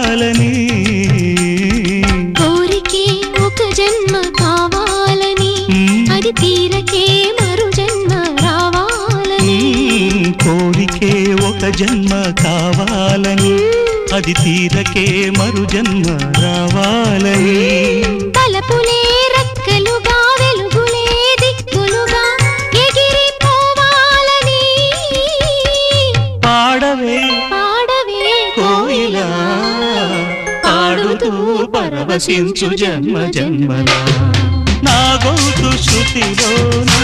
తీరాలని కోరికే ఒక జన్మ కావాలని అది తీరకే మరు జన్మ రావాలని కోరికే ఒక జన్మ కావాలని అది తీరకే మరు జన్మ రావాలని తలపులే రెక్కలుగా వెలుగులే దిక్కులుగా ఎగిరిపోవాలని పాడవే పాడవే కోయిలా పాడుతూ పరవశించు జన్మ జన్మలా నా గొంతు శృతిలోనా